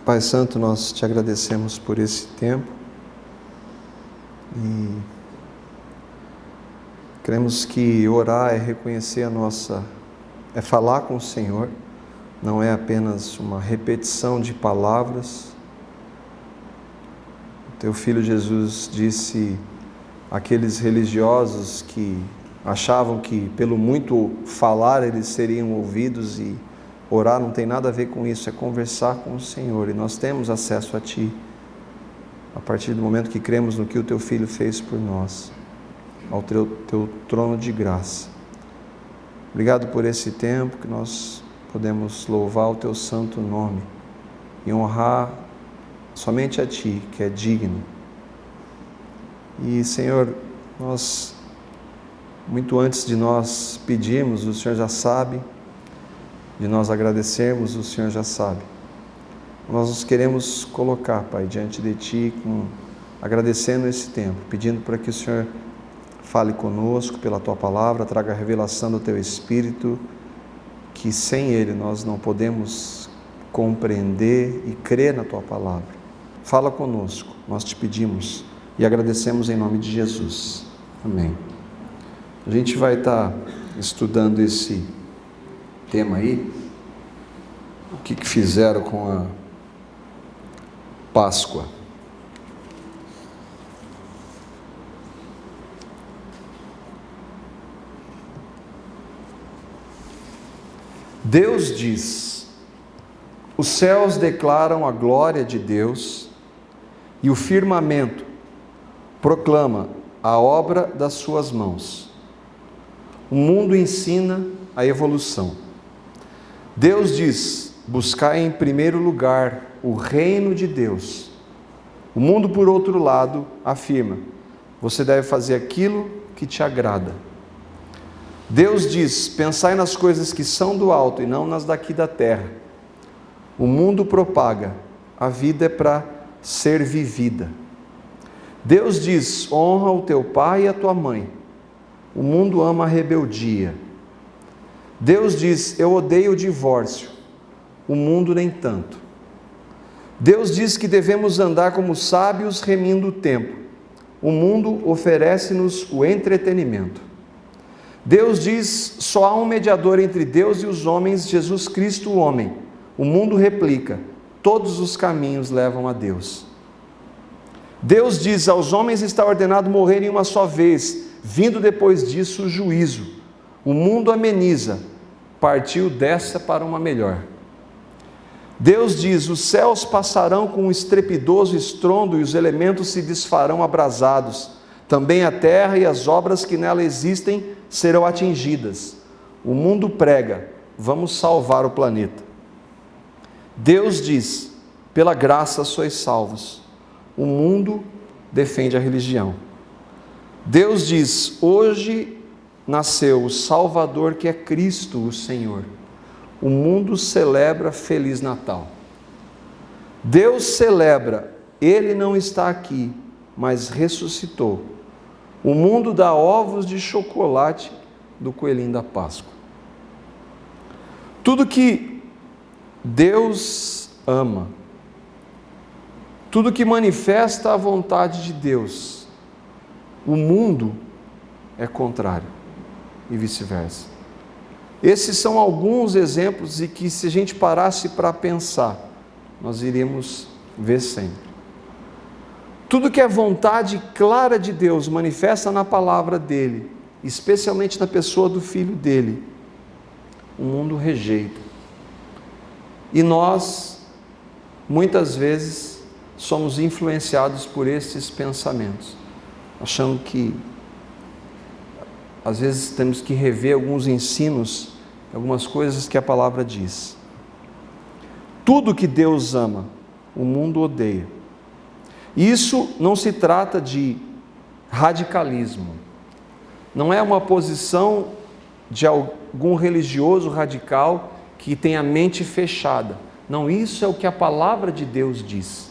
Pai Santo, nós te agradecemos por esse tempo e cremos que orar é reconhecer é falar com o Senhor, não é apenas uma repetição de palavras. Teu Filho Jesus disse àqueles religiosos que achavam que pelo muito falar eles seriam ouvidos, e orar não tem nada a ver com isso, é conversar com o Senhor, e nós temos acesso a Ti, a partir do momento que cremos no que o Teu Filho fez por nós, ao Teu trono de graça. Obrigado por esse tempo que nós podemos louvar o Teu santo nome e honrar somente a Ti, que é digno. E Senhor, muito antes de nós pedirmos, o Senhor já sabe, de nós agradecermos, o Senhor já sabe. Nós nos queremos colocar, Pai, diante de Ti, agradecendo esse tempo, pedindo para que o Senhor fale conosco pela Tua palavra, traga a revelação do Teu Espírito, que sem Ele nós não podemos compreender e crer na Tua palavra. Fala conosco, nós te pedimos e agradecemos em nome de Jesus. Amém. A gente vai estar estudando esse tema aí, o que fizeram com a Páscoa. Deus diz: os céus declaram a glória de Deus e o firmamento proclama a obra das suas mãos. O mundo ensina a evolução. Deus diz: buscai em primeiro lugar o reino de Deus. O mundo, por outro lado, afirma: você deve fazer aquilo que te agrada. Deus diz: pensai nas coisas que são do alto e não nas daqui da terra. O mundo propaga: a vida é para ser vivida. Deus diz: honra o teu pai e a tua mãe. O mundo ama a rebeldia. Deus diz: eu odeio o divórcio. O mundo nem tanto. Deus diz que devemos andar como sábios remindo o tempo. O mundo oferece-nos o entretenimento. Deus diz: só há um mediador entre Deus e os homens, Jesus Cristo, o homem. O mundo replica: todos os caminhos levam a Deus. Deus diz: aos homens está ordenado morrerem uma só vez, vindo depois disso o juízo. O mundo ameniza: partiu dessa para uma melhor. Deus diz: os céus passarão com um estrepidoso estrondo e os elementos se desfarão abrasados. Também a terra e as obras que nela existem serão atingidas. O mundo prega: vamos salvar o planeta. Deus diz: pela graça sois salvos. O mundo defende a religião. Deus diz: hoje nasceu o Salvador, que é Cristo, o Senhor. O mundo celebra Feliz Natal. Deus celebra: Ele não está aqui, mas ressuscitou. O mundo dá ovos de chocolate do coelhinho da Páscoa. Tudo que Deus ama, tudo que manifesta a vontade de Deus, o mundo é contrário e vice-versa. Esses são alguns exemplos e que, se a gente parasse para pensar, nós iríamos ver sempre. Tudo que é vontade clara de Deus manifesta na palavra dele, especialmente na pessoa do Filho dele, o mundo rejeita. E nós, muitas vezes, somos influenciados por esses pensamentos, achando que às vezes temos que rever alguns ensinos, algumas coisas que a palavra diz. Tudo que Deus ama, o mundo odeia. Isso não se trata de radicalismo. Não é uma posição de algum religioso radical que tem a mente fechada. Não, isso é o que a palavra de Deus diz.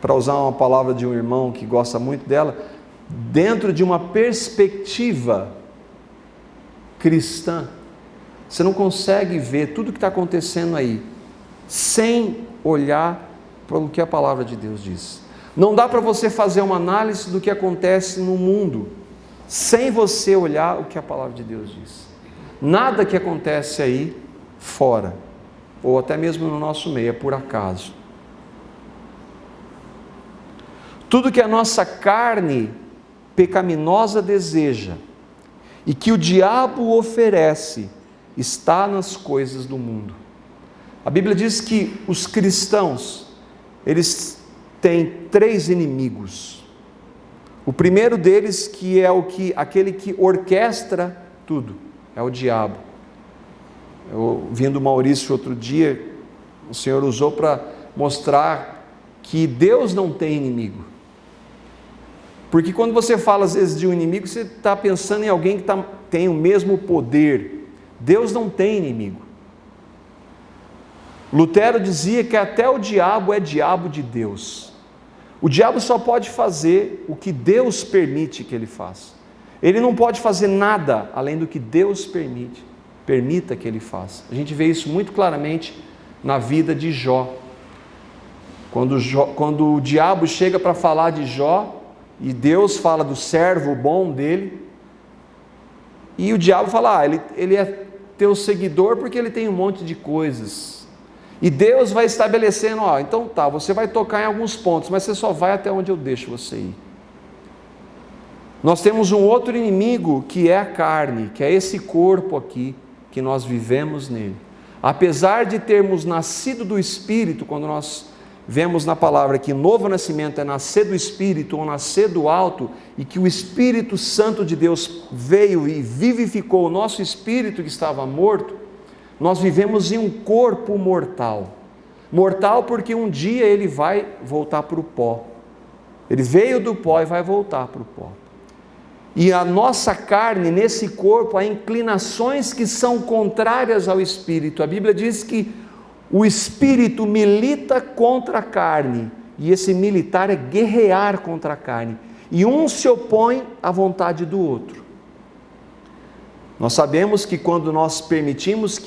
Para usar uma palavra de um irmão que gosta muito dela, dentro de uma perspectiva cristã, você não consegue ver tudo que está acontecendo aí sem olhar pelo que a palavra de Deus diz. Não dá para você fazer uma análise do que acontece no mundo sem você olhar o que a palavra de Deus diz. Nada que acontece aí fora, ou até mesmo no nosso meio, é por acaso. Tudo que a nossa carne pecaminosa deseja e que o diabo oferece está nas coisas do mundo. A Bíblia diz que os cristãos, eles têm 3 inimigos. O primeiro deles, que é aquele que orquestra tudo, é o diabo. Eu ouvindo o Maurício outro dia, o Senhor usou para mostrar que Deus não tem inimigo. Porque quando você fala às vezes de um inimigo, você está pensando em alguém que tem o mesmo poder. Deus não tem inimigo. Lutero dizia que até o diabo é diabo de Deus. O diabo só pode fazer o que Deus permite que ele faça. Ele não pode fazer nada além do que Deus permita que ele faça. A gente vê isso muito claramente na vida de Jó. Quando o diabo chega para falar de Jó, e Deus fala do servo bom dele, e o diabo fala, ele é teu seguidor porque ele tem um monte de coisas, e Deus vai estabelecendo, então tá, você vai tocar em alguns pontos, mas você só vai até onde eu deixo você ir. Nós temos um outro inimigo, que é a carne, que é esse corpo aqui, que nós vivemos nele. Apesar de termos nascido do Espírito, quando nós vemos na palavra que novo nascimento é nascer do Espírito ou nascer do alto, e que o Espírito Santo de Deus veio e vivificou o nosso espírito que estava morto, nós vivemos em um corpo mortal. Mortal porque um dia ele vai voltar para o pó. Ele veio do pó e vai voltar para o pó. E a nossa carne, nesse corpo, há inclinações que são contrárias ao Espírito. A Bíblia diz que o Espírito milita contra a carne, e esse militar é guerrear contra a carne, e um se opõe à vontade do outro. Nós sabemos que quando nós permitimos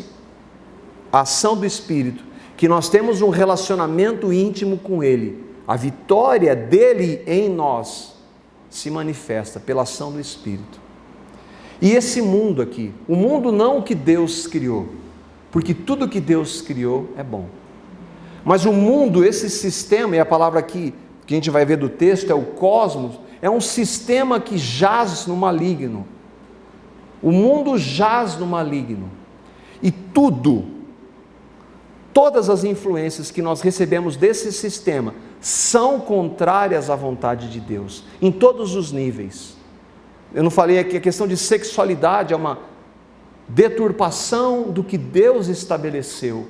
a ação do Espírito, que nós temos um relacionamento íntimo com Ele, a vitória dele em nós se manifesta pela ação do Espírito. E esse mundo aqui, o mundo não o que Deus criou, porque tudo que Deus criou é bom. Mas o mundo, esse sistema, e a palavra aqui que a gente vai ver do texto é o cosmos, é um sistema que jaz no maligno. O mundo jaz no maligno. E todas as influências que nós recebemos desse sistema são contrárias à vontade de Deus, em todos os níveis. Eu não falei aqui, a questão de sexualidade é uma deturpação do que Deus estabeleceu.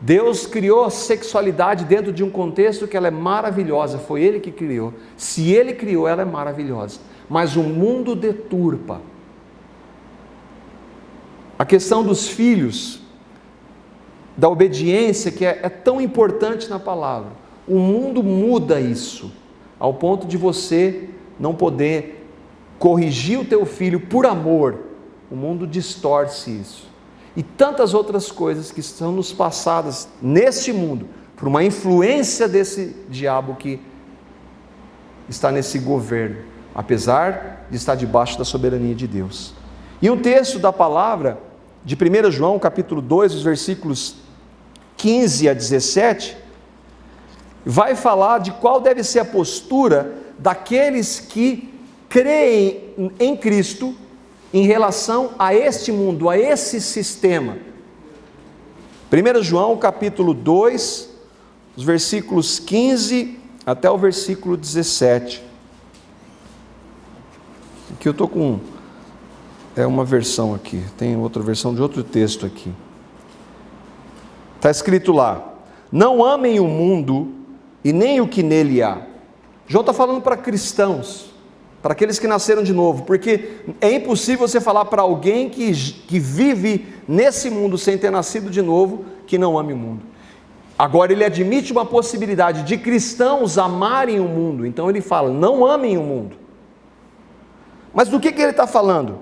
Deus criou a sexualidade dentro de um contexto que ela é maravilhosa, foi Ele que criou. Se Ele criou, ela é maravilhosa. Mas o mundo deturpa. A questão dos filhos, da obediência, que é tão importante na palavra. O mundo muda isso, ao ponto de você não poder corrigir o teu filho por amor. O mundo distorce isso. E tantas outras coisas que estão nos passadas neste mundo, por uma influência desse diabo que está nesse governo, apesar de estar debaixo da soberania de Deus. E um texto da palavra, de 1 João, capítulo 2, os versículos 15 a 17, vai falar de qual deve ser a postura daqueles que creem em Cristo, em relação a este mundo, a esse sistema. 1 João capítulo 2, os versículos 15 até o versículo 17. Aqui eu estou com uma versão aqui, tem outra versão de outro texto aqui. Está escrito lá: não amem o mundo e nem o que nele há. João está falando para cristãos, para aqueles que nasceram de novo, porque é impossível você falar para alguém que vive nesse mundo sem ter nascido de novo, que não ame o mundo. Agora ele admite uma possibilidade de cristãos amarem o mundo, então ele fala, não amem o mundo. Mas do que ele está falando?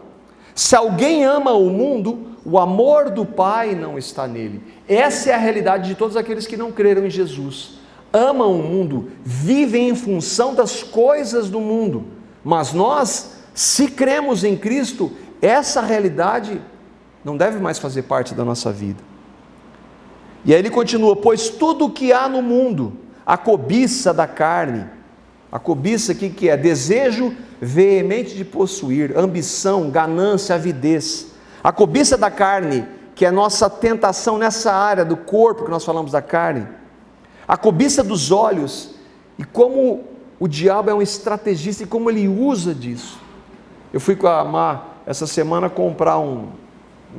Se alguém ama o mundo, o amor do Pai não está nele. Essa é a realidade de todos aqueles que não creram em Jesus. amam o mundo, vivem em função das coisas do mundo. Mas nós, se cremos em Cristo, essa realidade não deve mais fazer parte da nossa vida. E aí ele continua: pois tudo o que há no mundo, a cobiça da carne, a cobiça aqui que é desejo veemente de possuir, ambição, ganância, avidez. A cobiça da carne, que é a nossa tentação nessa área do corpo que nós falamos da carne. A cobiça dos olhos, e como o diabo é um estrategista e como ele usa disso. Eu fui com a Mar essa semana comprar um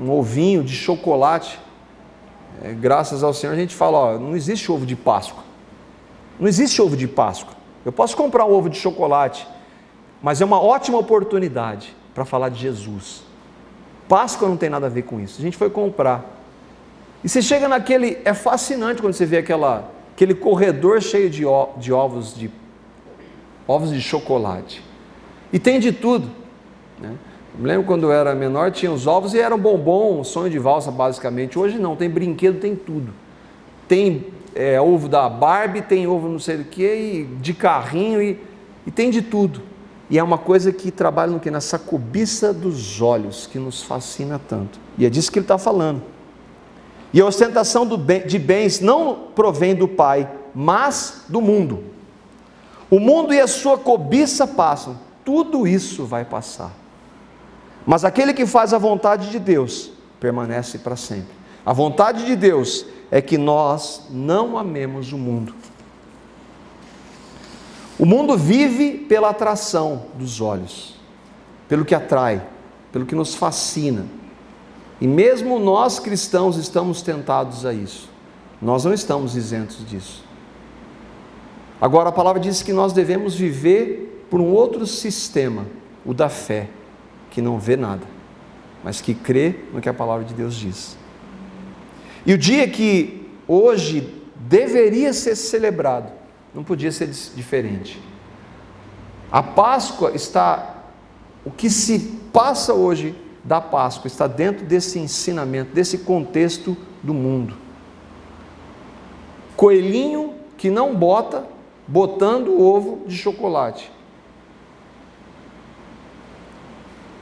ovinho de chocolate. Graças ao Senhor a gente fala, ó, não existe ovo de Páscoa. Não existe ovo de Páscoa. Eu posso comprar um ovo de chocolate, mas é uma ótima oportunidade para falar de Jesus. Páscoa não tem nada a ver com isso. A gente foi comprar. E você chega naquele... É fascinante quando você vê aquele corredor cheio de ovos de chocolate. E tem de tudo, né? Eu me lembro quando eu era menor, tinha os ovos e era um bombom, um sonho de valsa basicamente. Hoje não, tem brinquedo, tem tudo. Tem ovo da Barbie, tem ovo não sei do que, e de carrinho, e tem de tudo. E é uma coisa que trabalha no quê? Nessa cobiça dos olhos, que nos fascina tanto. E é disso que ele está falando. E a ostentação de bens não provém do Pai, mas do mundo. O mundo e a sua cobiça passam. Tudo isso vai passar. Mas aquele que faz a vontade de Deus permanece para sempre. A vontade de Deus é que nós não amemos o mundo. O mundo vive pela atração dos olhos, pelo que atrai, pelo que nos fascina. E mesmo nós cristãos estamos tentados a isso. Nós não estamos isentos disso. Agora a palavra diz que nós devemos viver por um outro sistema, o da fé, que não vê nada, mas que crê no que a palavra de Deus diz. E o dia que hoje deveria ser celebrado, não podia ser diferente. A Páscoa o que se passa hoje da Páscoa está dentro desse ensinamento, desse contexto do mundo. Coelhinho que não botando ovo de chocolate.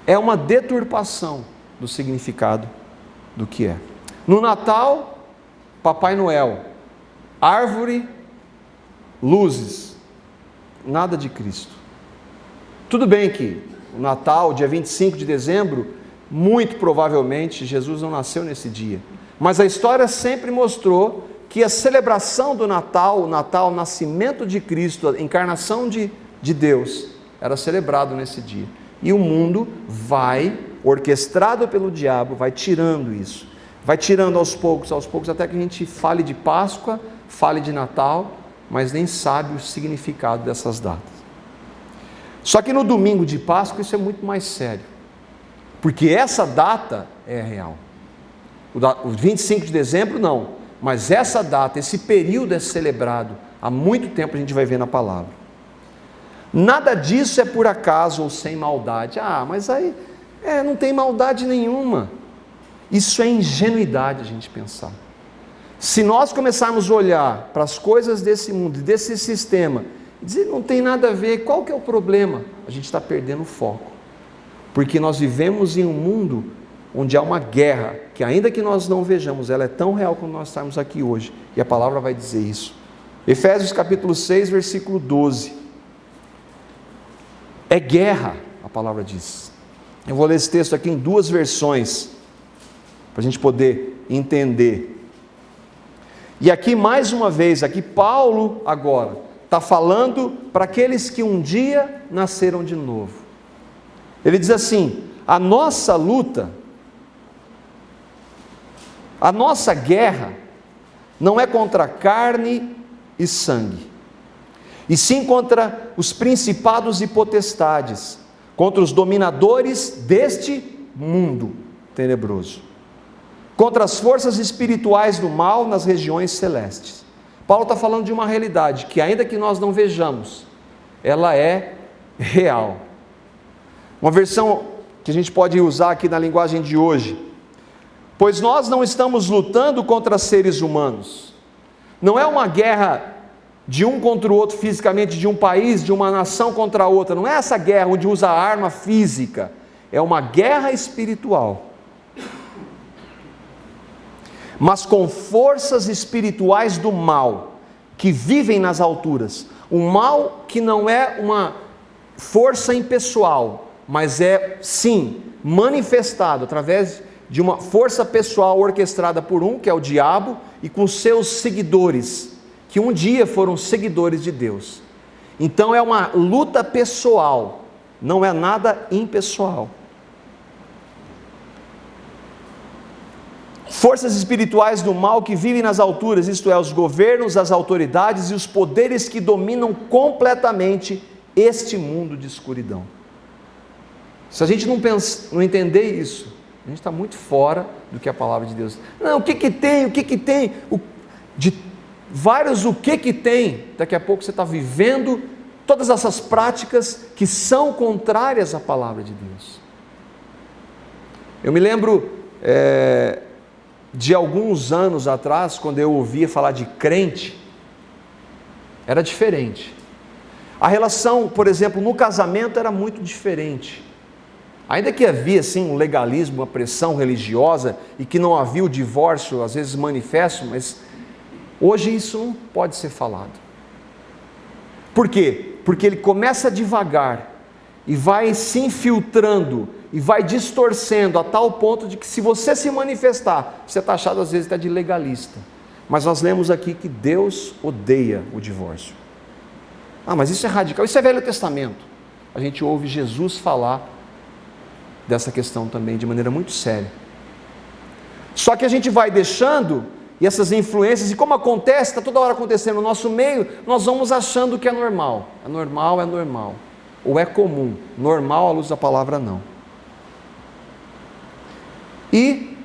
É uma deturpação do significado do que é. No Natal, Papai Noel, árvore, luzes, nada de Cristo. Tudo bem que o Natal, dia 25 de dezembro, muito provavelmente Jesus não nasceu nesse dia, mas a história sempre mostrou que a celebração do Natal, o nascimento de Cristo, a encarnação de Deus, era celebrado nesse dia. E o mundo vai, orquestrado pelo diabo, vai tirando isso. Vai tirando aos poucos, até que a gente fale de Páscoa, fale de Natal, mas nem sabe o significado dessas datas. Só que no domingo de Páscoa isso é muito mais sério. Porque essa data é real. O 25 de dezembro não, mas essa data, esse período é celebrado. Há muito tempo a gente vai ver na palavra. Nada disso é por acaso ou sem maldade. Mas aí não tem maldade nenhuma. Isso é ingenuidade a gente pensar. Se nós começarmos a olhar para as coisas desse mundo, desse sistema, e dizer não tem nada a ver, qual que é o problema? A gente está perdendo o foco. Porque nós vivemos em um mundo onde há uma guerra, que ainda que nós não vejamos, ela é tão real como nós estamos aqui hoje. E a palavra vai dizer isso. Efésios capítulo 6, versículo 12. É guerra, a palavra diz. Eu vou ler esse texto aqui em duas versões, para a gente poder entender. E aqui mais uma vez, aqui Paulo agora está falando para aqueles que um dia nasceram de novo. Ele diz assim: a nossa luta, a nossa guerra não é contra carne e sangue, e sim contra os principados e potestades, contra os dominadores deste mundo tenebroso, contra as forças espirituais do mal nas regiões celestes. Paulo está falando de uma realidade que, ainda que nós não vejamos, ela é real. Uma versão que a gente pode usar aqui na linguagem de hoje: pois nós não estamos lutando contra seres humanos. Não é uma guerra de um contra o outro fisicamente, de um país, de uma nação contra a outra. Não é essa guerra onde usa arma física, é uma guerra espiritual. Mas com forças espirituais do mal, que vivem nas alturas. Um mal que não é uma força impessoal, mas é, sim, manifestado através de uma força pessoal orquestrada por um, que é o diabo, e com seus seguidores, que um dia foram seguidores de Deus. Então é uma luta pessoal, não é nada impessoal. Forças espirituais do mal que vivem nas alturas, isto é, os governos, as autoridades e os poderes que dominam completamente este mundo de escuridão. Se a gente não entender isso, a gente está muito fora do que a palavra de Deus. Não, o que tem, de vários o que tem, daqui a pouco você está vivendo todas essas práticas que são contrárias à palavra de Deus. Eu me lembro de alguns anos atrás, quando eu ouvia falar de crente, era diferente. A relação, por exemplo, no casamento era muito diferente. Ainda que havia assim um legalismo, uma pressão religiosa e que não havia o divórcio, às vezes manifesto, mas hoje isso não pode ser falado. Por quê? Porque ele começa devagar e vai se infiltrando e vai distorcendo a tal ponto de que, se você se manifestar, você é taxado às vezes até de legalista. Mas nós lemos aqui que Deus odeia o divórcio. Ah, mas isso é radical, isso é Velho Testamento. A gente ouve Jesus falar dessa questão também de maneira muito séria. Só que a gente vai deixando, e essas influências, e como acontece, está toda hora acontecendo no nosso meio, nós vamos achando que é normal. É normal, ou é comum. Normal à luz da palavra não. E,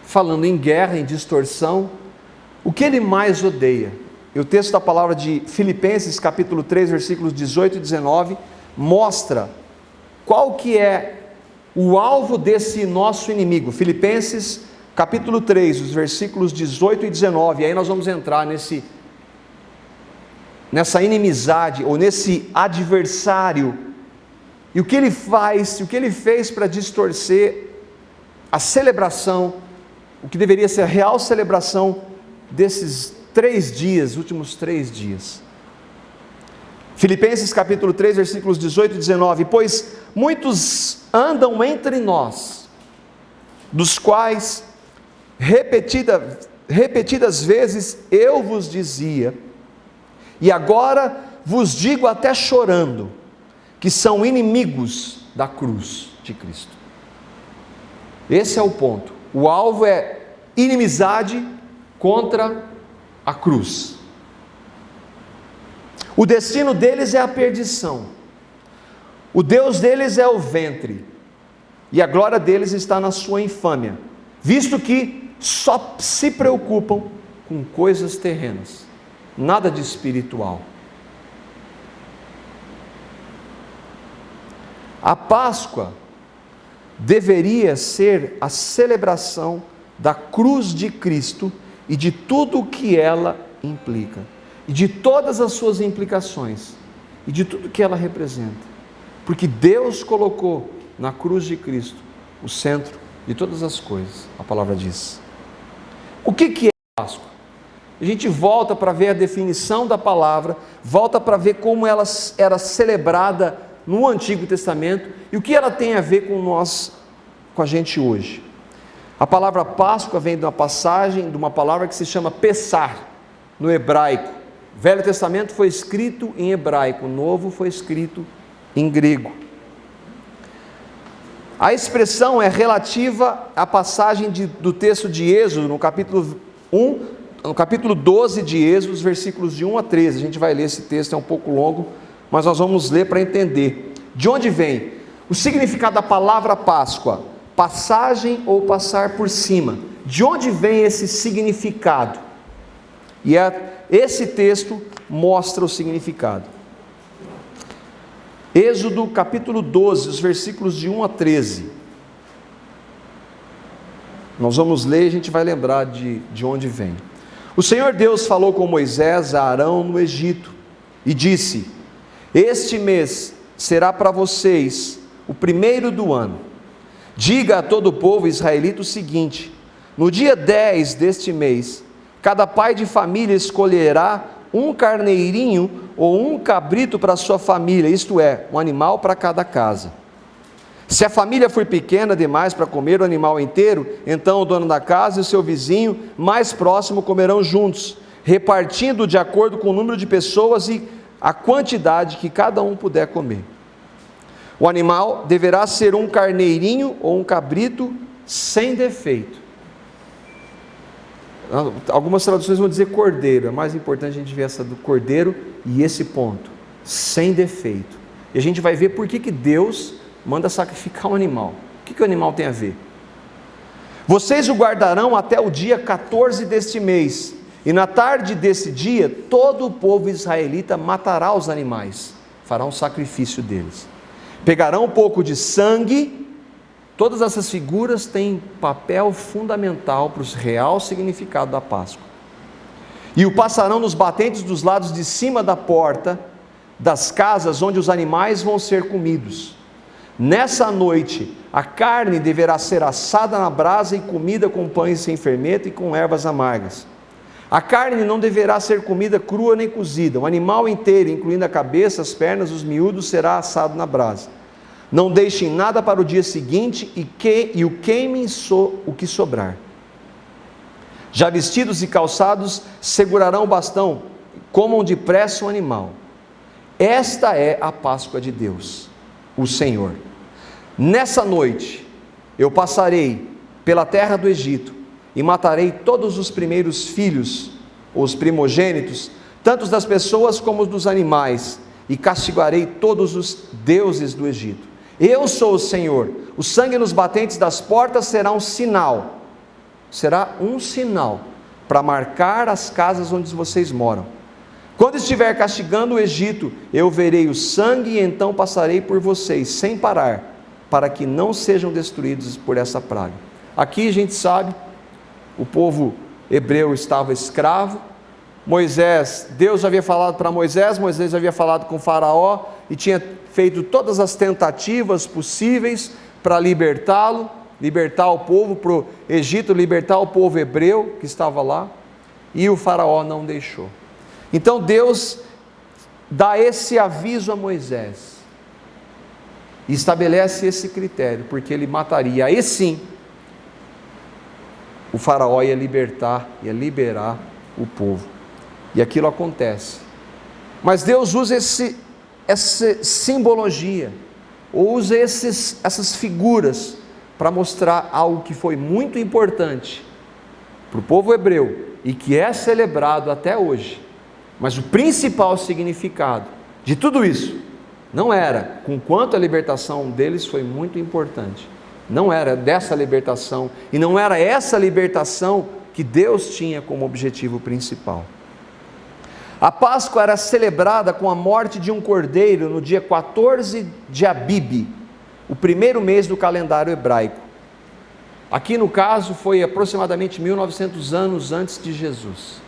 falando em guerra, em distorção, o que ele mais odeia? E o texto da palavra de Filipenses, capítulo 3, versículos 18 e 19, mostra qual que é o alvo desse nosso inimigo. Filipenses, capítulo 3, os versículos 18 e 19, e aí nós vamos entrar nessa inimizade, ou nesse adversário, e o que ele faz, o que ele fez para distorcer a celebração, o que deveria ser a real celebração desses 3 dias, últimos 3 dias. Filipenses capítulo 3, versículos 18 e 19, pois muitos andam entre nós, dos quais repetidas vezes eu vos dizia, e agora vos digo até chorando, que são inimigos da cruz de Cristo. Esse é o ponto. O alvo é inimizade contra a cruz. O destino deles é a perdição. O Deus deles é o ventre. E a glória deles está na sua infâmia, visto que só se preocupam com coisas terrenas, nada de espiritual. A Páscoa deveria ser a celebração da cruz de Cristo e de tudo o que ela implica, e de todas as suas implicações, e de tudo que ela representa, porque Deus colocou na cruz de Cristo o centro de todas as coisas, a palavra diz. O que é a Páscoa? A gente volta para ver a definição da palavra, volta para ver como ela era celebrada no Antigo Testamento, e o que ela tem a ver com a gente hoje. A palavra Páscoa vem de uma passagem, de uma palavra que se chama Pessar, no hebraico. O Velho Testamento foi escrito em hebraico, o Novo foi escrito em grego. A expressão é relativa à passagem do texto de Êxodo, no capítulo 12 de Êxodo, os versículos de 1 a 13. A gente vai ler esse texto, é um pouco longo, mas nós vamos ler para entender. De onde vem? O significado da palavra Páscoa, passagem ou passar por cima. De onde vem esse significado? E esse texto mostra o significado. Êxodo capítulo 12, os versículos de 1 a 13. Nós vamos ler e a gente vai lembrar de onde vem. O Senhor Deus falou com Moisés a Arão no Egito e disse: este mês será para vocês o primeiro do ano. Diga a todo o povo israelita o seguinte: no dia 10 deste mês, cada pai de família escolherá um carneirinho ou um cabrito para sua família, isto é, um animal para cada casa. Se a família for pequena demais para comer o animal inteiro, então o dono da casa e o seu vizinho mais próximo comerão juntos, repartindo de acordo com o número de pessoas e a quantidade que cada um puder comer. O animal deverá ser um carneirinho ou um cabrito sem defeito. Algumas traduções vão dizer cordeiro, é mais importante a gente ver essa do cordeiro e esse ponto, sem defeito. E a gente vai ver por que Deus manda sacrificar um animal. O que o animal tem a ver? Vocês o guardarão até o dia 14 deste mês, e na tarde desse dia, todo o povo israelita matará os animais, fará um sacrifício deles. Pegarão um pouco de sangue. Todas essas figuras têm papel fundamental para o real significado da Páscoa. E o passarão nos batentes dos lados de cima da porta das casas onde os animais vão ser comidos. Nessa noite, a carne deverá ser assada na brasa e comida com pães sem fermento e com ervas amargas. A carne não deverá ser comida crua nem cozida. O animal inteiro, incluindo a cabeça, as pernas, os miúdos, será assado na brasa. Não deixem nada para o dia seguinte e o queimem o que sobrar. Já vestidos e calçados, segurarão o bastão, comam depressa o animal. Esta é a Páscoa de Deus, o Senhor. Nessa noite, eu passarei pela terra do Egito e matarei todos os primeiros filhos, os primogênitos, tanto das pessoas como os dos animais, e castigarei todos os deuses do Egito. Eu sou o Senhor. O sangue nos batentes das portas será um sinal para marcar as casas onde vocês moram. Quando estiver castigando o Egito, eu verei o sangue e então passarei por vocês sem parar, para que não sejam destruídos por essa praga. Aqui a gente sabe, o povo hebreu estava escravo. Deus havia falado para Moisés havia falado com Faraó e tinha feito todas as tentativas possíveis para libertá-lo, libertar o povo para o Egito, libertar o povo hebreu que estava lá, e o Faraó não deixou. Então Deus dá esse aviso a Moisés e estabelece esse critério, porque ele mataria. Aí sim, o Faraó ia liberar o povo. E aquilo acontece. Mas Deus usa essa simbologia, ou usa essas figuras para mostrar algo que foi muito importante para o povo hebreu e que é celebrado até hoje. Mas o principal significado de tudo isso não era com quanto a libertação deles foi muito importante. Não era dessa libertação, e não era essa libertação que Deus tinha como objetivo principal. A Páscoa era celebrada com a morte de um cordeiro no dia 14 de Abibe, o primeiro mês do calendário hebraico. Aqui no caso foi aproximadamente 1900 anos antes de Jesus.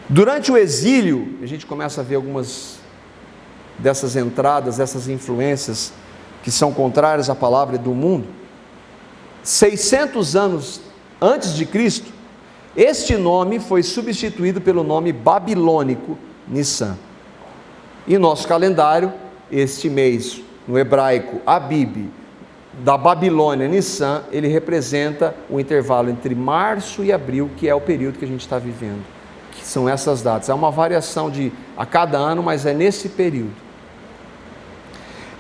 Durante o exílio, a gente começa a ver algumas dessas entradas, essas influências que são contrárias à palavra do mundo. 600 anos antes de Cristo, este nome foi substituído pelo nome babilônico Nissan. E nosso calendário, este mês, no hebraico Abib, da Babilônia Nissan, ele representa o intervalo entre março e abril, que é o período que a gente está vivendo, que são essas datas. É uma variação a cada ano, mas é nesse período.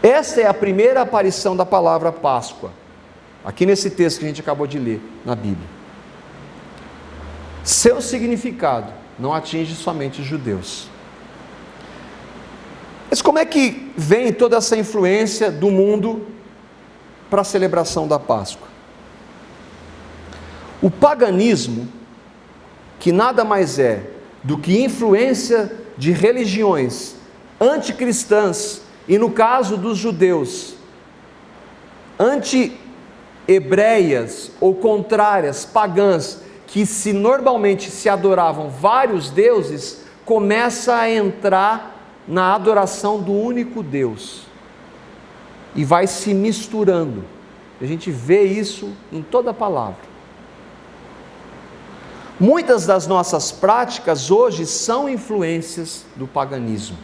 Esta é a primeira aparição da palavra Páscoa, aqui nesse texto que a gente acabou de ler na Bíblia. Seu significado não atinge somente os judeus. Mas como é que vem toda essa influência do mundo para a celebração da Páscoa? O paganismo, que nada mais é do que influência de religiões anticristãs, e no caso dos judeus, anti-hebreias ou contrárias, pagãs, que se normalmente se adoravam vários deuses, começa a entrar na adoração do único Deus e vai se misturando. A gente vê isso em toda a palavra. Muitas das nossas práticas hoje são influências do paganismo,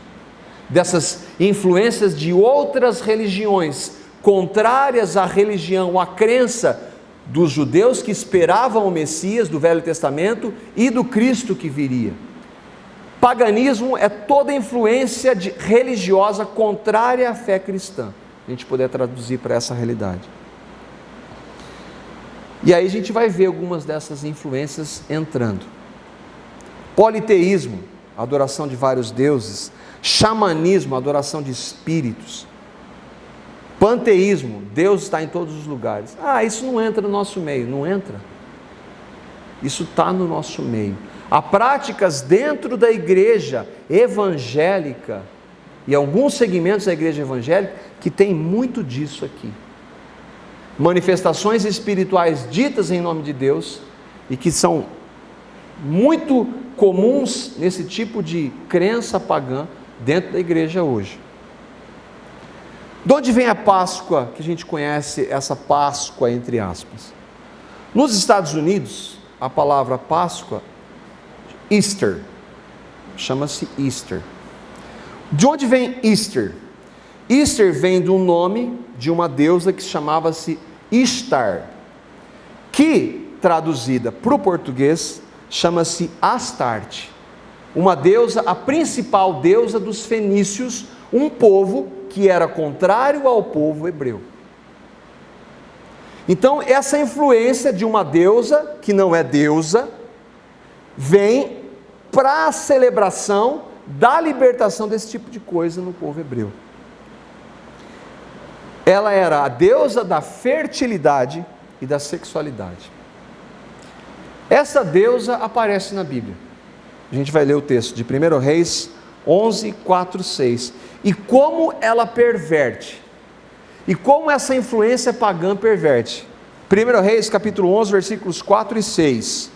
dessas influências de outras religiões contrárias à religião, à crença dos judeus que esperavam o Messias do Velho Testamento e do Cristo que viria. Paganismo é toda influência religiosa contrária à fé cristã. A gente poder traduzir para essa realidade. E aí a gente vai ver algumas dessas influências entrando. Politeísmo, adoração de vários deuses. Xamanismo, adoração de espíritos. Panteísmo, Deus está em todos os lugares. Isso não entra no nosso meio. Não entra. Isso está no nosso meio. Há práticas dentro da igreja evangélica e alguns segmentos da igreja evangélica que tem muito disso aqui. Manifestações espirituais ditas em nome de Deus e que são muito comuns nesse tipo de crença pagã dentro da igreja hoje. De onde vem a Páscoa, que a gente conhece essa Páscoa entre aspas? Nos Estados Unidos, a palavra Páscoa, Easter, chama-se Easter. De onde vem Easter? Easter vem do nome de uma deusa que chamava-se Ishtar, que, traduzida para o português, chama-se Astarte, uma deusa, a principal deusa dos fenícios, um povo que era contrário ao povo hebreu. Então, essa influência de uma deusa, que não é deusa, vem para a celebração da libertação desse tipo de coisa no povo hebreu. Ela era a deusa da fertilidade e da sexualidade. Essa deusa aparece na Bíblia. A gente vai ler o texto de 1 Reis 11, 4, 6. E como ela perverte, e como essa influência pagã perverte. 1 Reis capítulo 11, versículos 4 e 6.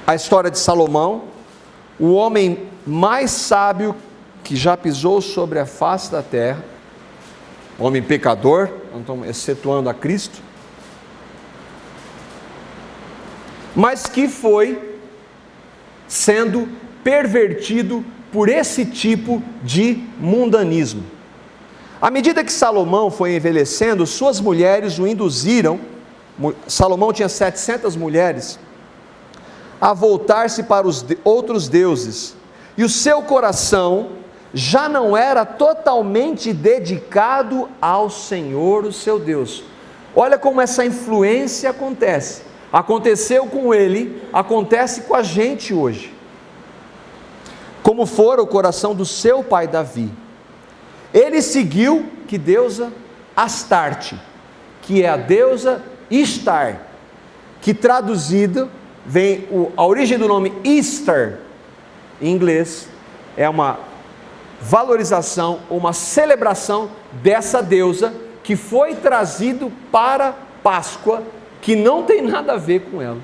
A história de Salomão, o homem mais sábio que já pisou sobre a face da terra, homem pecador, excetuando a Cristo, mas que foi sendo pervertido por esse tipo de mundanismo. À medida que Salomão foi envelhecendo, suas mulheres o induziram, Salomão tinha 700 mulheres, a voltar-se para os outros deuses, e o seu coração já não era totalmente dedicado ao Senhor, o seu Deus. Olha como essa influência acontece. Aconteceu com ele, acontece com a gente hoje. Como fora o coração do seu pai Davi. Ele seguiu que deusa? Astarte, que é a deusa Ishtar, que traduzido vem a origem do nome Easter em inglês é uma valorização, uma celebração dessa deusa que foi trazido para Páscoa, que não tem nada a ver com ela,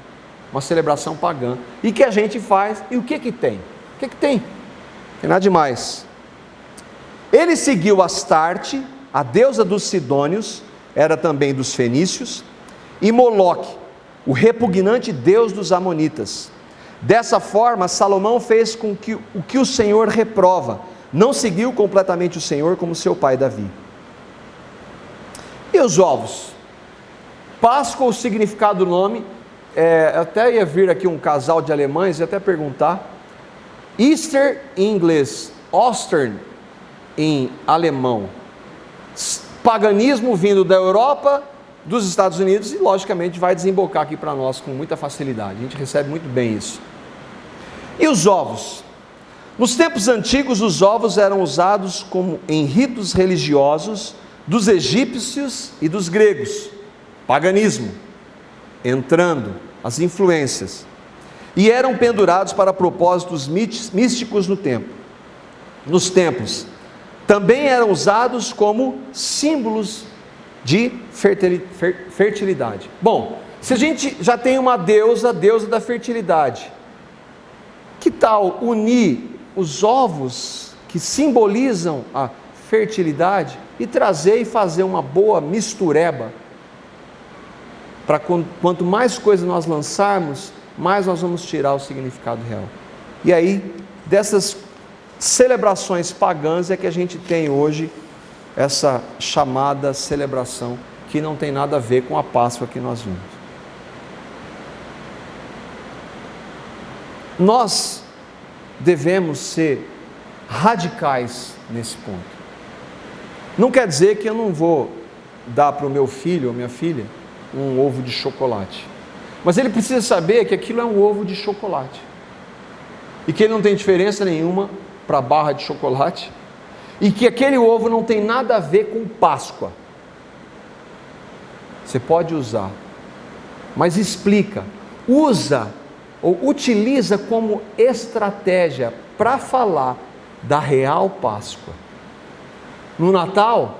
uma celebração pagã, e que a gente faz, e o que tem? O que tem? Não tem nada demais. Ele seguiu Astarte, a deusa dos sidônios, era também dos fenícios, e Moloque, o repugnante deus dos amonitas. Dessa forma, Salomão fez com que o que o Senhor reprova, não seguiu completamente o Senhor como seu pai Davi. E os ovos? Páscoa, o significado do nome, até ia vir aqui um casal de alemães e até perguntar. Easter em inglês, Ostern em alemão. Paganismo vindo da Europa, dos Estados Unidos, e logicamente vai desembocar aqui para nós com muita facilidade. A gente recebe muito bem isso. E os ovos? Nos tempos antigos, os ovos eram usados como em ritos religiosos dos egípcios e dos gregos. Paganismo entrando, as influências, e eram pendurados para propósitos místicos nos templos. Também eram usados como símbolos de fertilidade. Bom, se a gente já tem uma deusa, a deusa da fertilidade, que tal unir os ovos que simbolizam a fertilidade e trazer e fazer uma boa mistureba, para quanto mais coisas nós lançarmos, mais nós vamos tirar o significado real. E aí, dessas celebrações pagãs é que a gente tem hoje essa chamada celebração, que não tem nada a ver com a Páscoa que nós vimos. Nós devemos ser radicais nesse ponto. Não quer dizer que eu não vou dar para o meu filho ou minha filha um ovo de chocolate, mas ele precisa saber que aquilo é um ovo de chocolate e que ele não tem diferença nenhuma para a barra de chocolate e que aquele ovo não tem nada a ver com Páscoa. Você pode usar, mas explica, usa ou utiliza como estratégia para falar da real Páscoa. No Natal,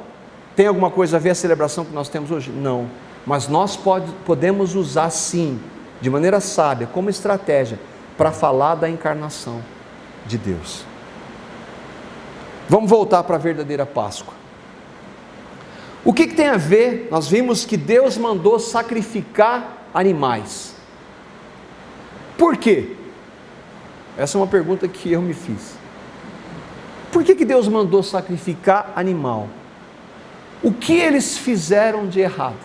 tem alguma coisa a ver a celebração que nós temos hoje? Não, mas nós podemos usar sim, de maneira sábia, como estratégia, para falar da encarnação de Deus. Vamos voltar para a verdadeira Páscoa. O que tem a ver? Nós vimos que Deus mandou sacrificar animais. Por quê? Essa é uma pergunta que eu me fiz. Por que Deus mandou sacrificar animal? O que eles fizeram de errado?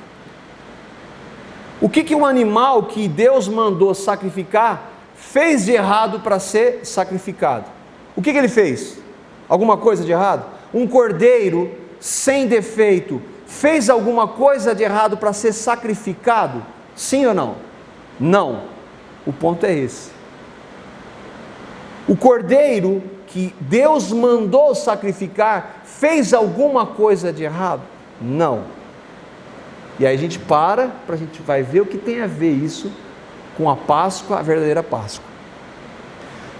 O que um animal que Deus mandou sacrificar fez de errado para ser sacrificado? O que ele fez? Alguma coisa de errado? Um cordeiro sem defeito fez alguma coisa de errado para ser sacrificado? Sim ou não? Não. O ponto é esse. O cordeiro que Deus mandou sacrificar fez alguma coisa de errado? Não. E aí a gente vai ver o que tem a ver isso com a Páscoa, a verdadeira Páscoa.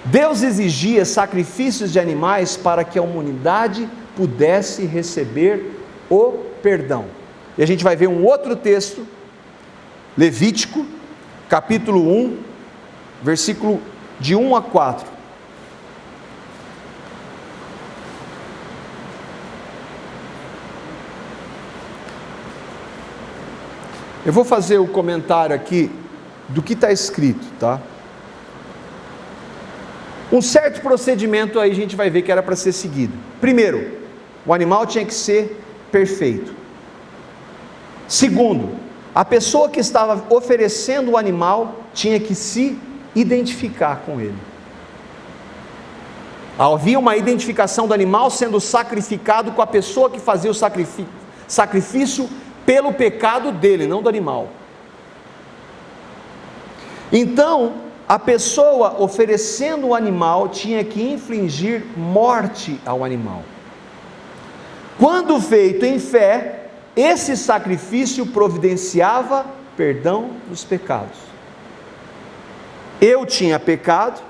Deus exigia sacrifícios de animais para que a humanidade pudesse receber o perdão. E a gente vai ver um outro texto, Levítico, capítulo 1, versículo de 1 a 4. Eu vou fazer o comentário aqui do que está escrito, tá? Um certo procedimento aí a gente vai ver que era para ser seguido. Primeiro, o animal tinha que ser perfeito. Segundo, a pessoa que estava oferecendo o animal tinha que se identificar com ele. Havia uma identificação do animal sendo sacrificado com a pessoa que fazia o sacrifício pelo pecado dele, não do animal. Então, a pessoa oferecendo o animal tinha que infligir morte ao animal. Quando feito em fé, esse sacrifício providenciava perdão dos pecados. Eu tinha pecado,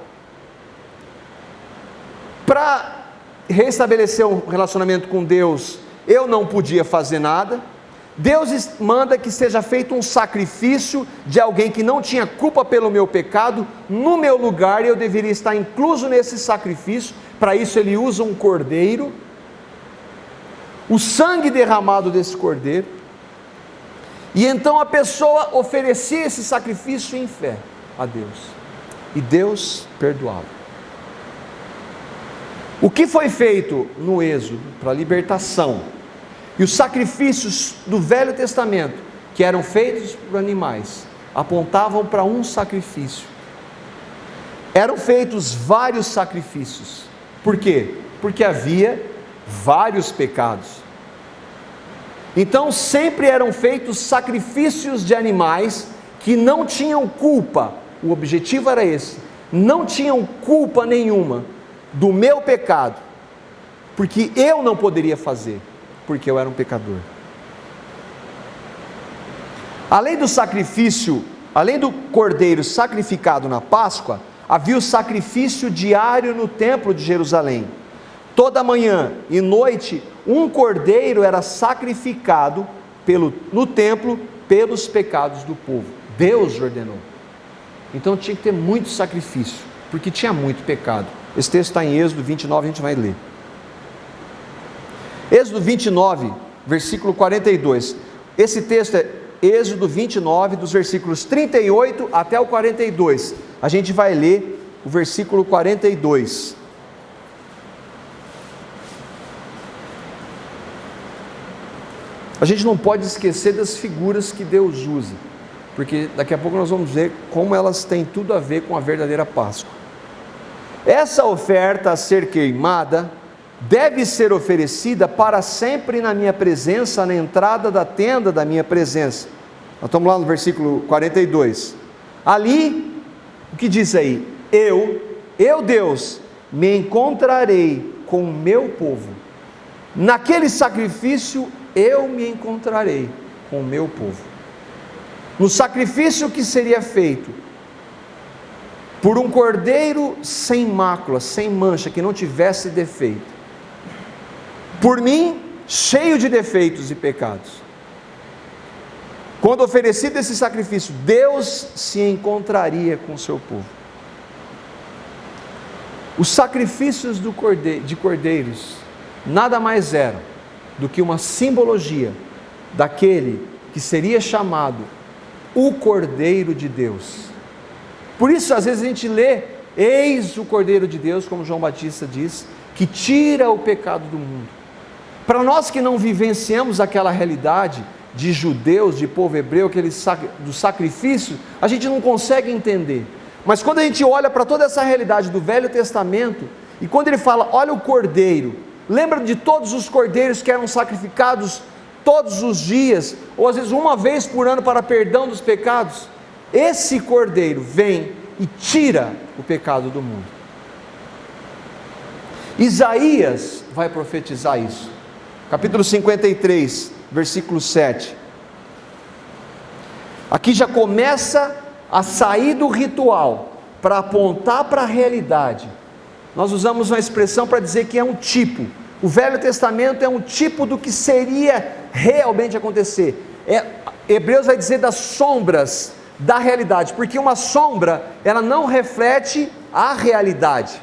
para restabelecer um relacionamento com Deus, eu não podia fazer nada. Deus manda que seja feito um sacrifício de alguém que não tinha culpa pelo meu pecado, no meu lugar, e eu deveria estar incluso nesse sacrifício. Para isso ele usa um cordeiro, o sangue derramado desse cordeiro, e então a pessoa oferecia esse sacrifício em fé a Deus, e Deus perdoava. O que foi feito no Êxodo para a libertação, e os sacrifícios do Velho Testamento, que eram feitos por animais, apontavam para um sacrifício. Eram feitos vários sacrifícios. Por quê? Porque havia vários pecados. Então sempre eram feitos sacrifícios de animais que não tinham culpa. O objetivo era esse: não tinham culpa nenhuma do meu pecado, porque eu não poderia fazer, porque eu era um pecador. Além do sacrifício, além do cordeiro sacrificado na Páscoa, havia o sacrifício diário no templo de Jerusalém. Toda manhã e noite, um cordeiro era sacrificado no templo pelos pecados do povo. Deus ordenou. Então tinha que ter muito sacrifício, porque tinha muito pecado. Esse texto está em Êxodo 29, a gente vai ler. Êxodo 29, versículo 42. Esse texto é Êxodo 29, dos versículos 38 até o 42. A gente vai ler o versículo 42. A gente não pode esquecer das figuras que Deus usa, porque daqui a pouco nós vamos ver como elas têm tudo a ver com a verdadeira Páscoa. Essa oferta a ser queimada deve ser oferecida para sempre na minha presença, na entrada da tenda da minha presença. Nós estamos lá no versículo 42. Ali, o que diz aí? Eu Deus, me encontrarei com o meu povo. Naquele sacrifício eu me encontrarei com o meu povo. No sacrifício que seria feito por um cordeiro sem mácula, sem mancha, que não tivesse defeito, por mim, cheio de defeitos e pecados. Quando oferecido esse sacrifício, Deus se encontraria com o seu povo. Os sacrifícios de cordeiros nada mais eram do que uma simbologia daquele que seria chamado o Cordeiro de Deus. Por isso, às vezes a gente lê, eis o Cordeiro de Deus, como João Batista diz, que tira o pecado do mundo. Para nós que não vivenciamos aquela realidade de judeus, de povo hebreu, do sacrifício, a gente não consegue entender. Mas quando a gente olha para toda essa realidade do Velho Testamento, e quando ele fala, olha o Cordeiro, lembra de todos os cordeiros que eram sacrificados todos os dias, ou às vezes uma vez por ano para perdão dos pecados? Esse Cordeiro vem e tira o pecado do mundo. Isaías vai profetizar isso. Capítulo 53, versículo 7. Aqui já começa a sair do ritual para apontar para a realidade. Nós usamos uma expressão para dizer que é um tipo. O Velho Testamento é um tipo do que seria realmente acontecer. Hebreus vai dizer das sombras da realidade, porque uma sombra, ela não reflete a realidade.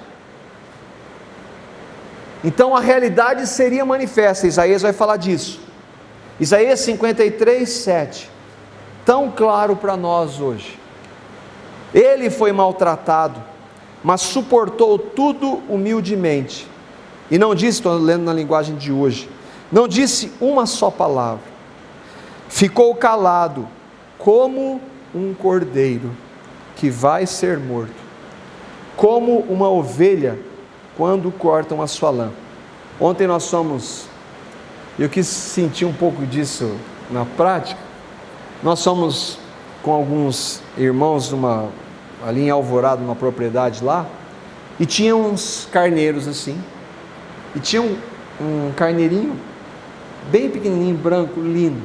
Então a realidade seria manifesta. Isaías vai falar disso. Isaías 53, 7. Tão claro para nós hoje. Ele foi maltratado, mas suportou tudo humildemente. E não disse, estou lendo na linguagem de hoje, não disse uma só palavra. Ficou calado, como um cordeiro que vai ser morto, como uma ovelha quando cortam a sua lã. Ontem nós eu quis sentir um pouco disso na prática. Nós somos com alguns irmãos ali em Alvorada, numa propriedade lá, e tinha uns carneiros assim, e tinha um carneirinho bem pequenininho, branco, lindo,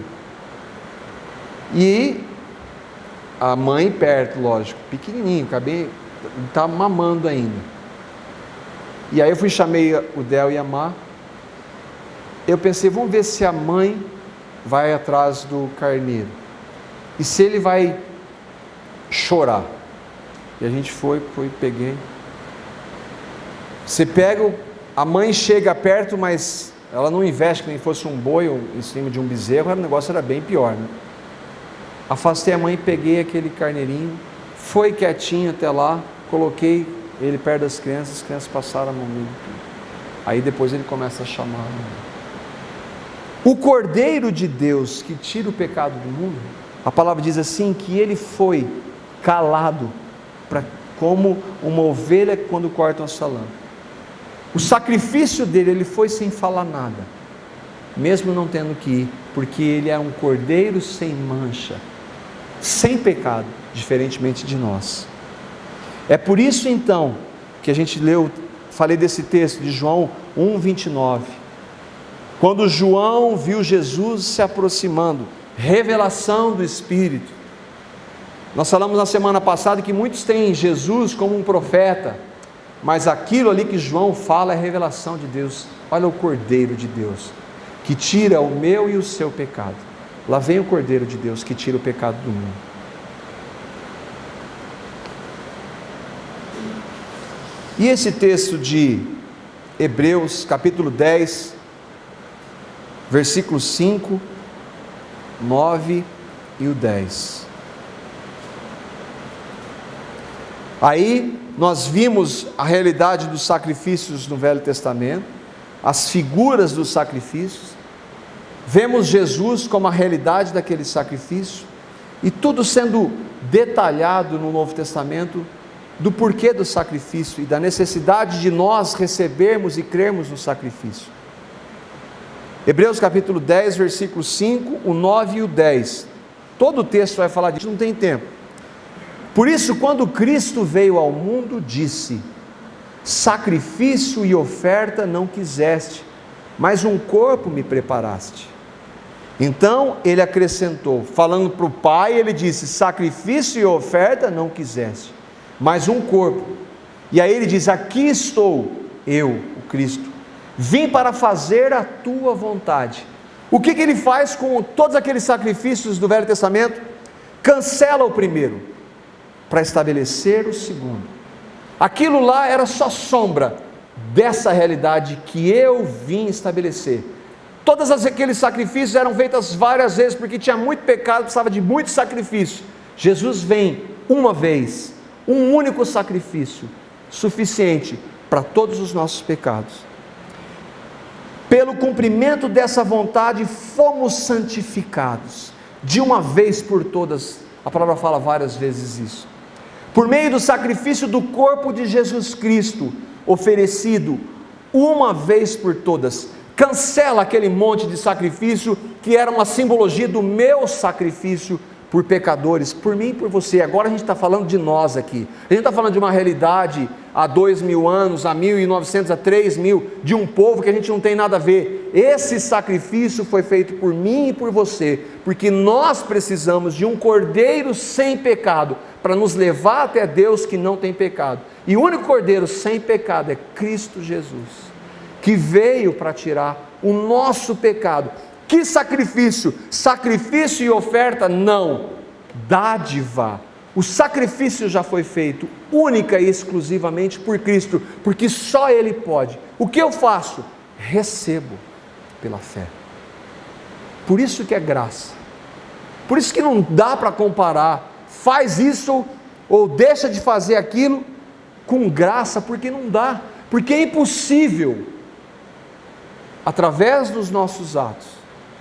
e a mãe perto, lógico, pequenininho, estava mamando ainda. E aí eu chamei o Del e a Má. Eu pensei, vamos ver se a mãe vai atrás do carneiro e se ele vai chorar. E a gente foi, peguei. Você pega, a mãe chega perto, mas ela não investe que nem fosse um boi ou em cima de um bezerro, o negócio era bem pior, né? Afastei a mãe, peguei aquele carneirinho, foi quietinho até lá, coloquei ele perto das crianças, as crianças passaram a mão nele. Aí depois ele começa a chamar. O Cordeiro de Deus que tira o pecado do mundo, a palavra diz assim, que ele foi calado, como uma ovelha quando cortam a sua lã. O sacrifício dele, ele foi sem falar nada, mesmo não tendo que ir, porque ele é um cordeiro sem mancha, sem pecado, diferentemente de nós. É por isso então que a gente falei desse texto de João 1:29. Quando João viu Jesus se aproximando, revelação do Espírito. Nós falamos na semana passada que muitos têm Jesus como um profeta, mas aquilo ali que João fala é revelação de Deus. Olha o Cordeiro de Deus, que tira o meu e o seu pecado. Lá vem o Cordeiro de Deus que tira o pecado do mundo. E esse texto de Hebreus, capítulo 10, versículos 5, 9 e o 10. Aí nós vimos a realidade dos sacrifícios no Velho Testamento, as figuras dos sacrifícios, vemos Jesus como a realidade daquele sacrifício, e tudo sendo detalhado no Novo Testamento, do porquê do sacrifício e da necessidade de nós recebermos e crermos no sacrifício. Hebreus capítulo 10, versículo 5, o 9 e o 10. Todo o texto vai falar disso, não tem tempo. Por isso, quando Cristo veio ao mundo, disse: sacrifício e oferta não quiseste, mas um corpo me preparaste. Então ele acrescentou, falando para o Pai, ele disse: sacrifício e oferta não quiseste, mas um corpo. E aí ele diz: aqui estou, eu, o Cristo, vim para fazer a tua vontade. O que ele faz com todos aqueles sacrifícios do Velho Testamento? Cancela o primeiro, para estabelecer o segundo. Aquilo lá era só sombra dessa realidade que eu vim estabelecer. Todos aqueles sacrifícios eram feitos várias vezes, porque tinha muito pecado, precisava de muito sacrifício. Jesus vem uma vez, um único sacrifício, suficiente para todos os nossos pecados. Pelo cumprimento dessa vontade, fomos santificados, de uma vez por todas. A palavra fala várias vezes isso. Por meio do sacrifício do corpo de Jesus Cristo, oferecido uma vez por todas. Cancela aquele monte de sacrifício que era uma simbologia do meu sacrifício por pecadores, por mim e por você. Agora a gente está falando de nós aqui. A gente está falando de uma realidade há 2000 anos, há 1900, há 3000, de um povo que a gente não tem nada a ver. Esse sacrifício foi feito por mim e por você, porque nós precisamos de um cordeiro sem pecado, para nos levar até Deus que não tem pecado. E o único cordeiro sem pecado é Cristo Jesus, que veio para tirar o nosso pecado. Que sacrifício? Sacrifício e oferta? Não, dádiva. O sacrifício já foi feito única e exclusivamente por Cristo, porque só Ele pode. O que eu faço? Recebo pela fé. Por isso que é graça. Por isso que não dá para comparar. Faz isso ou deixa de fazer aquilo com graça, porque não dá. Porque é impossível, através dos nossos atos,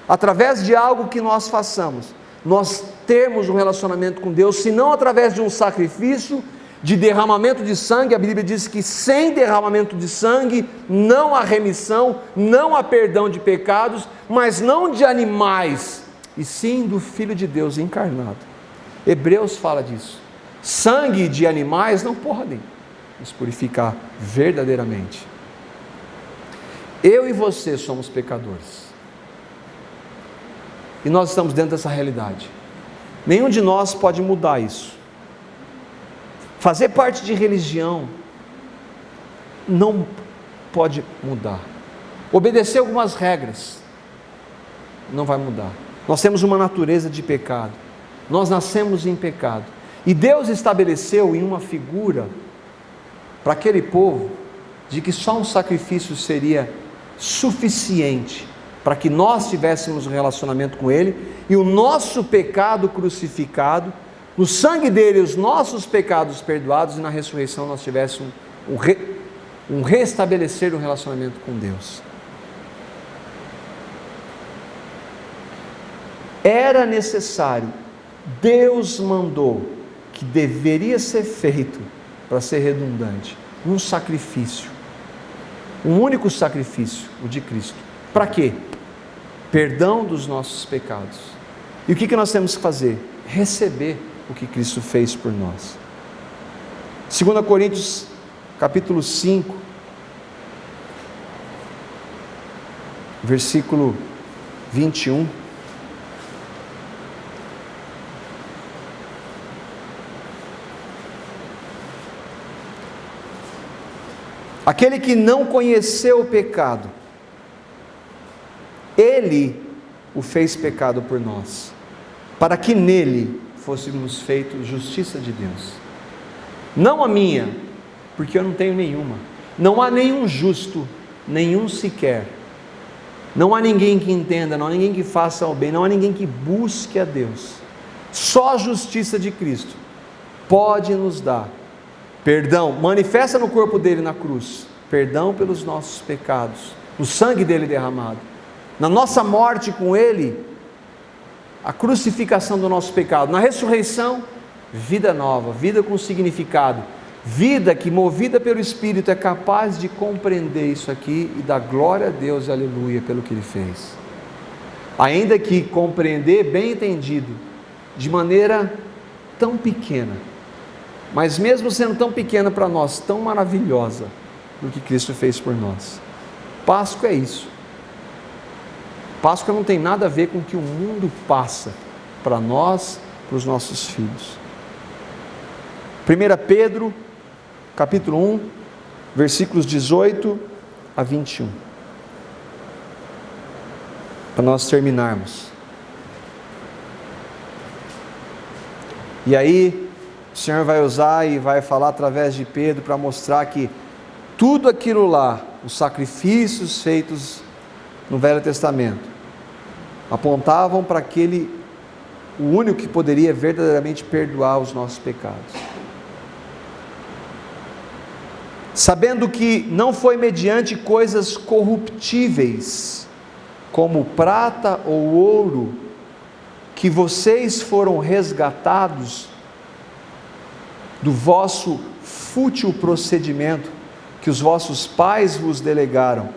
através de algo que nós façamos, nós termos um relacionamento com Deus, senão através de um sacrifício, de derramamento de sangue. A Bíblia diz que sem derramamento de sangue não há remissão, não há perdão de pecados, mas não de animais, e sim do Filho de Deus encarnado. Hebreus fala disso. Sangue de animais não podem nos purificar verdadeiramente. Eu e você somos pecadores, e nós estamos dentro dessa realidade. Nenhum de nós pode mudar isso. Fazer parte de religião não pode mudar. Obedecer algumas regras não vai mudar. Nós temos uma natureza de pecado. Nós nascemos em pecado. E Deus estabeleceu em uma figura para aquele povo de que só um sacrifício seria suficiente para que nós tivéssemos um relacionamento com Ele, e o nosso pecado crucificado, no sangue dele os nossos pecados perdoados, e na ressurreição nós tivéssemos um restabelecer um relacionamento com Deus. Era necessário, Deus mandou, que deveria ser feito, para ser redundante, um sacrifício, um único sacrifício, o de Cristo. Para quê? Perdão dos nossos pecados. E o que nós temos que fazer? Receber o que Cristo fez por nós. 2 Coríntios capítulo 5, versículo 21. Aquele que não conheceu o pecado, ele o fez pecado por nós, para que nele fôssemos feitos justiça de Deus. Não a minha, porque eu não tenho nenhuma. Não há nenhum justo, nenhum sequer. Não há ninguém que entenda, não há ninguém que faça o bem, não há ninguém que busque a Deus. Só a justiça de Cristo pode nos dar perdão, manifesta no corpo dele na cruz, perdão pelos nossos pecados, no sangue dele derramado, na nossa morte com ele, a crucificação do nosso pecado, na ressurreição, vida nova, vida com significado, vida que movida pelo Espírito é capaz de compreender isso aqui e dar glória a Deus e aleluia pelo que ele fez. Ainda que compreender bem entendido, de maneira tão pequena, mas mesmo sendo tão pequena para nós, tão maravilhosa do que Cristo fez por nós. Páscoa é isso. Páscoa não tem nada a ver com o que o mundo passa para nós, para os nossos filhos. 1 Pedro, capítulo 1, versículos 18 a 21. Para nós terminarmos. E aí, o Senhor vai usar e vai falar através de Pedro para mostrar que tudo aquilo lá, os sacrifícios feitos no Velho Testamento, apontavam para aquele, o único que poderia verdadeiramente perdoar os nossos pecados. Sabendo que não foi mediante coisas corruptíveis, como prata ou ouro, que vocês foram resgatados do vosso fútil procedimento que os vossos pais vos delegaram.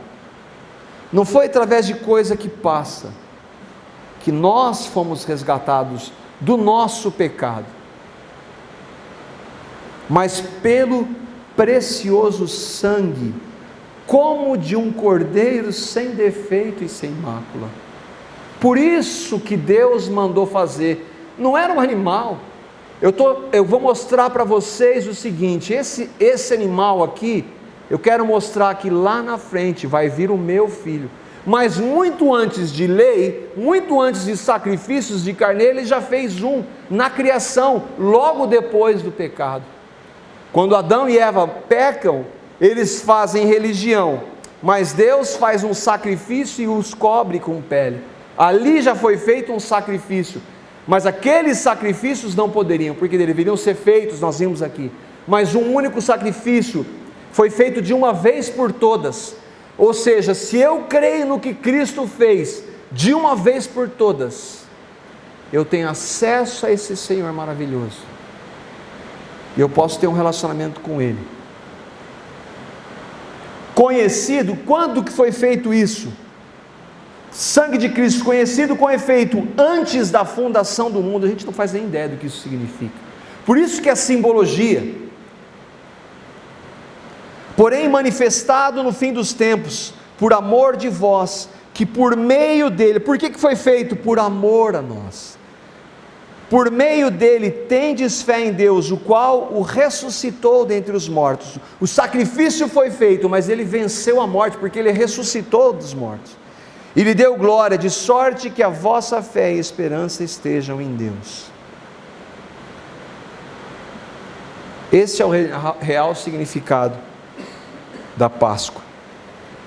Não foi através de coisa que passa que nós fomos resgatados do nosso pecado, mas pelo precioso sangue, como de um cordeiro sem defeito e sem mácula. Por isso que Deus mandou fazer, não era um animal. Eu vou mostrar para vocês o seguinte, esse animal aqui, eu quero mostrar que lá na frente vai vir o meu filho, mas muito antes de lei, muito antes de sacrifícios de carneiro, ele já fez um, na criação, logo depois do pecado. Quando Adão e Eva pecam, eles fazem religião, mas Deus faz um sacrifício e os cobre com pele. Ali já foi feito um sacrifício, mas aqueles sacrifícios não poderiam, porque deveriam ser feitos, nós vimos aqui, mas um único sacrifício foi feito de uma vez por todas. Ou seja, se eu creio no que Cristo fez de uma vez por todas, eu tenho acesso a esse Senhor maravilhoso, e eu posso ter um relacionamento com Ele. Conhecido, quando que foi feito isso? Sangue de Cristo, conhecido com efeito antes da fundação do mundo. A gente não faz nem ideia do que isso significa, por isso que é simbologia. Porém manifestado no fim dos tempos, por amor de vós, que por meio dele, por que foi feito? Por amor a nós. Por meio dele tendes fé em Deus, o qual o ressuscitou dentre os mortos. O sacrifício foi feito, mas ele venceu a morte, porque ele ressuscitou dos mortos. E lhe deu glória, de sorte que a vossa fé e esperança estejam em Deus. Esse é o real significado da Páscoa: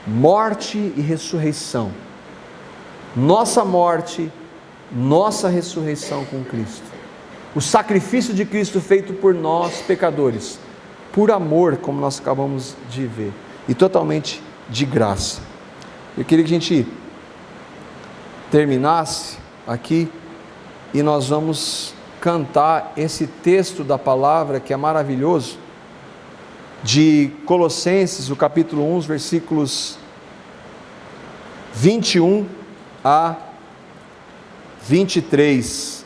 morte e ressurreição. Nossa morte, nossa ressurreição com Cristo. O sacrifício de Cristo feito por nós pecadores, por amor, como nós acabamos de ver, e totalmente de graça. Eu queria que a gente terminasse aqui e nós vamos cantar esse texto da palavra que é maravilhoso, de Colossenses, o capítulo 1, os versículos 21 a 23.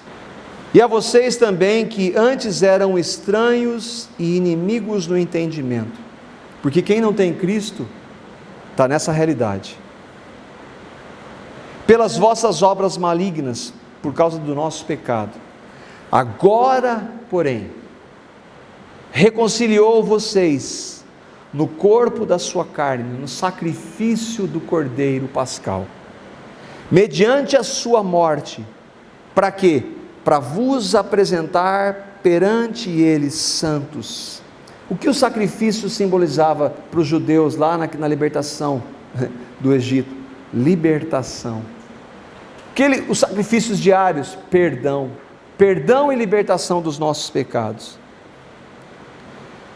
E a vocês também, que antes eram estranhos e inimigos no entendimento, porque quem não tem Cristo está nessa realidade. Pelas vossas obras malignas, por causa do nosso pecado. Agora, porém, reconciliou vocês no corpo da sua carne, no sacrifício do Cordeiro Pascal, mediante a sua morte, para quê? Para vos apresentar perante eles santos. O que o sacrifício simbolizava para os judeus lá na libertação do Egito? Libertação. Os sacrifícios diários, perdão e libertação dos nossos pecados.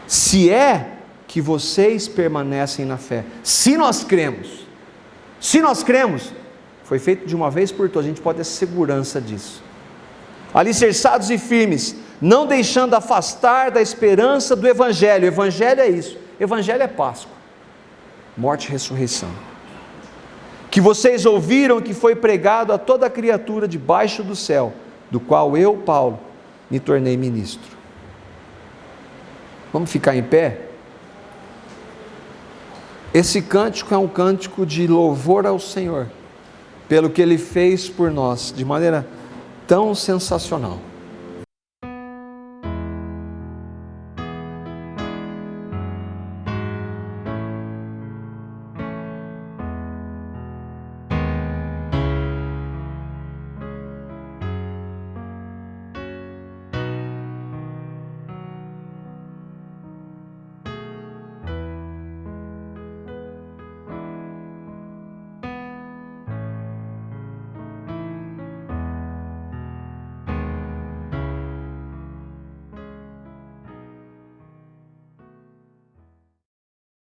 Se é que vocês permanecem na fé, se nós cremos, foi feito de uma vez por todas, a gente pode ter segurança disso. Alicerçados e firmes, não deixando afastar da esperança do Evangelho. O Evangelho é isso, Evangelho é Páscoa, morte e ressurreição, que vocês ouviram, que foi pregado a toda criatura debaixo do céu, do qual eu, Paulo, me tornei ministro. Vamos ficar em pé? Esse cântico é um cântico de louvor ao Senhor, pelo que Ele fez por nós, de maneira tão sensacional.